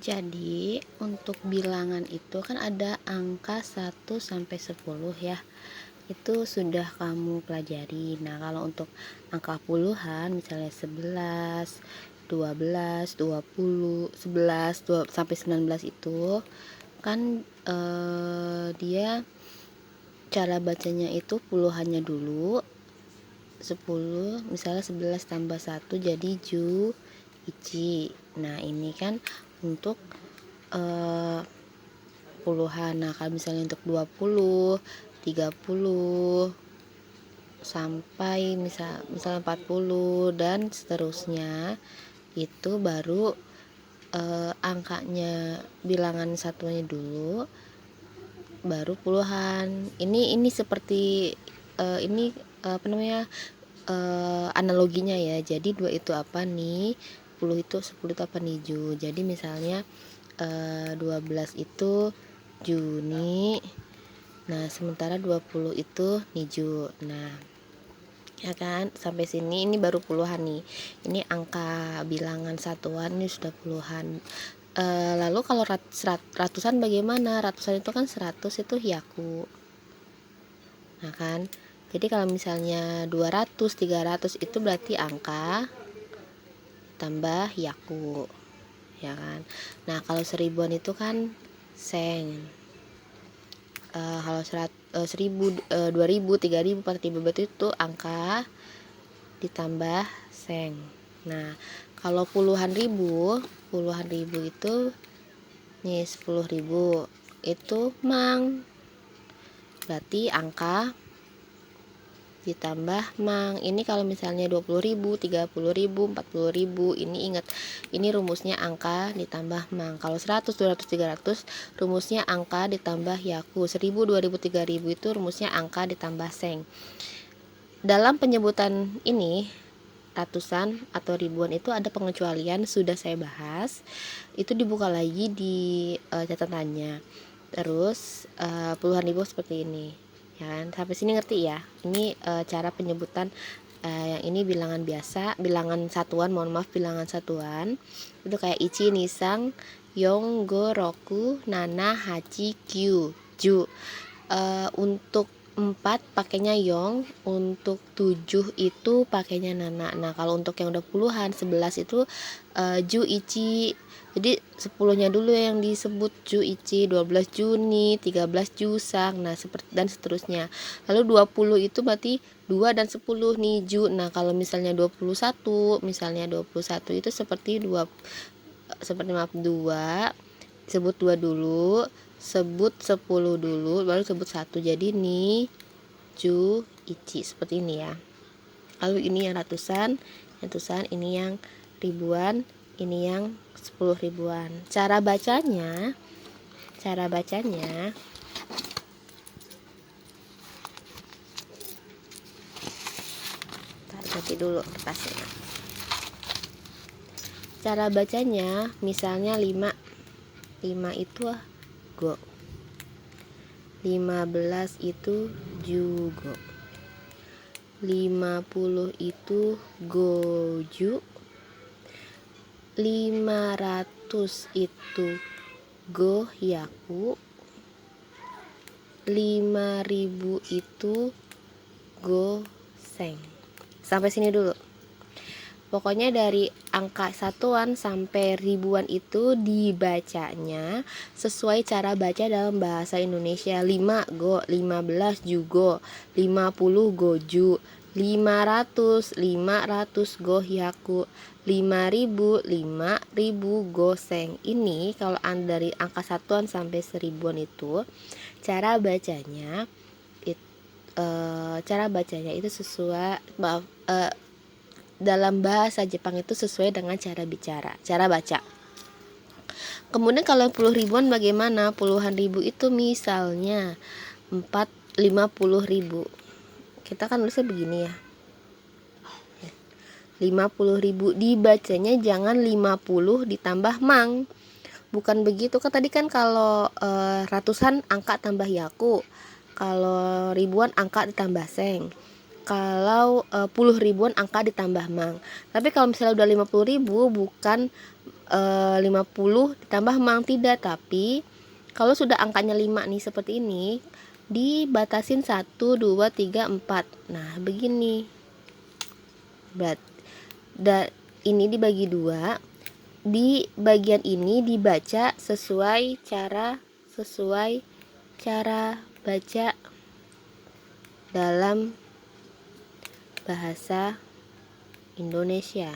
Jadi untuk bilangan itu kan ada angka 1 sampai 10 ya. Itu sudah kamu pelajari. Nah, kalau untuk angka puluhan misalnya 11, 12, 20, 11, sampai 19 itu kan dia cara bacanya itu puluhannya dulu. 10 misalnya 11 tambah 1 jadi ju ichi. Nah, ini kan untuk puluhan. Nah, kalau misalnya untuk 20, 30 sampai misalnya 40 dan seterusnya, itu baru angkanya bilangan satuannya dulu baru puluhan. Ini seperti ini apa namanya, analoginya ya. Jadi 2 itu apa nih, 10 itu apa nih, Ju. Jadi misalnya 12 itu Juni. Nah, sementara 20 itu Niju. Nah, ya kan, sampai sini ini baru puluhan nih. Ini angka bilangan satuan, ini sudah puluhan. Lalu kalau ratusan bagaimana? Ratusan itu kan 100 itu hyaku. Nah kan, jadi kalau misalnya 200, 300 itu berarti angka tambah hyaku, ya kan. Nah, kalau seribuan itu kan seng. Kalau 1000, 2000, 3000, 4000 berarti itu angka ditambah seng. Nah, kalau puluhan ribu itu nih 10.000 itu mang, berarti angka ditambah mang. Ini kalau misalnya 20.000, 30.000, 40.000, ini ingat, ini rumusnya angka ditambah mang. Kalau 100, 200, 300 rumusnya angka ditambah hyaku. 1000, 2000, 3000 itu rumusnya angka ditambah seng. Dalam penyebutan ini, ratusan atau ribuan itu ada pengecualian, sudah saya bahas. Itu dibuka lagi di catatannya. Terus puluhan ribu seperti ini, ya kan. Sampai sini ngerti ya. Ini cara penyebutan yang ini bilangan biasa, bilangan satuan, bilangan satuan. Itu kayak ichi, nisang, yong, go, roku, nana, hachi, kyu, ju. Untuk 4 pakainya yong, untuk 7 itu pakainya nana. Nah, kalau untuk yang udah puluhan 11 itu ju ichi. Jadi 10-nya dulu yang disebut ju ichi, 12 Juni, 13 Jusang, nah seperti dan seterusnya. Lalu 20 itu berarti 2 dan 10 nih ju. Nah, kalau misalnya 21, itu seperti 2, maaf 2, sebut 2 dulu, sebut 10 dulu, baru sebut 1. Jadi ni ju ichi seperti ini ya. Lalu ini yang ratusan, ini yang ribuan, ini yang 10 ribuan. Cara bacanya ganti dulu kertasnya. Cara bacanya misalnya 5 itu go, 15 itu jugo, 50 itu goju, 500 itu gohyaku, 5000 itu goseng. Sampai sini dulu. Pokoknya dari angka satuan sampai ribuan itu dibacanya sesuai cara baca dalam bahasa Indonesia. 5 go, 15 jugo, 50 goju, 500 gohyaku, 5000 goseng. Ini kalau dari angka satuan sampai seribuan itu cara bacanya itu sesuai, dalam bahasa Jepang itu sesuai dengan cara baca. Kemudian kalau 10 ribuan bagaimana? Puluhan ribu itu misalnya 50.000. Kita kan nulisnya begini ya. 50.000 dibacanya jangan 50 ditambah mang. Bukan begitu kan, tadi kan kalau ratusan angka tambah yaku, kalau ribuan angka ditambah seng. kalau puluh ribuan angka ditambah mang. Tapi kalau misalnya udah 50.000 bukan 50 ditambah mang, tidak, tapi kalau sudah angkanya 5 nih seperti ini, dibatasin 1 2 3 4. Nah, begini. Ini dibagi 2. Di bagian ini dibaca sesuai cara baca dalam bahasa Indonesia.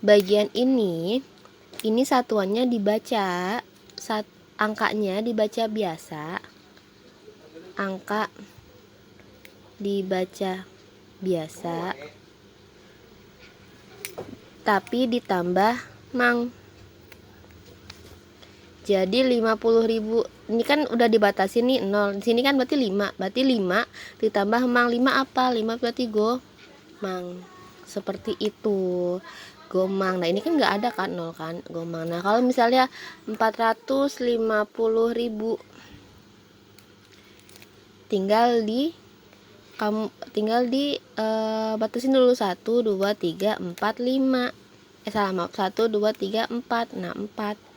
Bagian ini satuannya dibaca, angkanya dibaca biasa, angka dibaca biasa, tapi ditambah mang. Jadi 50.000 ini kan udah dibatasi nih 0. Di sini kan berarti 5. Berarti 5 ditambah mang. 5 apa? 5 berarti mang. Seperti itu. Gomang. Nah, ini kan nggak ada kan 0 kan? Gomang. Nah, kalau misalnya 450.000 tinggal di batasin dulu 1 2 3 4 5. Maaf, 1 2 3 4. Nah, 4.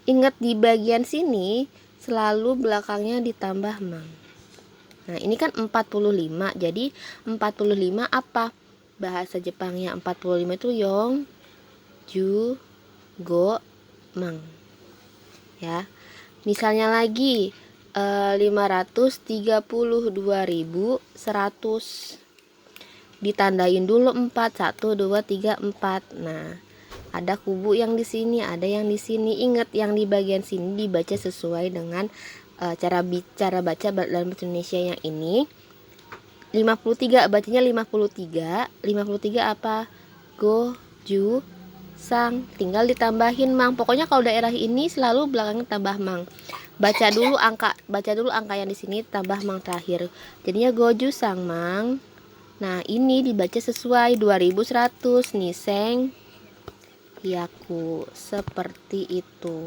Ingat di bagian sini selalu belakangnya ditambah mang. Nah, ini kan 45. Jadi 45 apa? Bahasa Jepangnya 45 itu yong ju go mang. Ya. Misalnya lagi 532.100 ditandain dulu 4. 1 2 3 4. Nah, ada kubu yang di sini, ada yang di sini. Ingat, yang di bagian sini dibaca sesuai dengan cara baca dalam bahasa Indonesia. Yang ini 53, bacanya 53. 53 apa? Go, ju, sang. Tinggal ditambahin mang. Pokoknya kalau daerah ini selalu belakangnya tambah mang. Baca dulu angka yang di sini tambah mang terakhir. Jadinya goju sang mang. Nah, ini dibaca sesuai 2100 niseng yaku, seperti itu.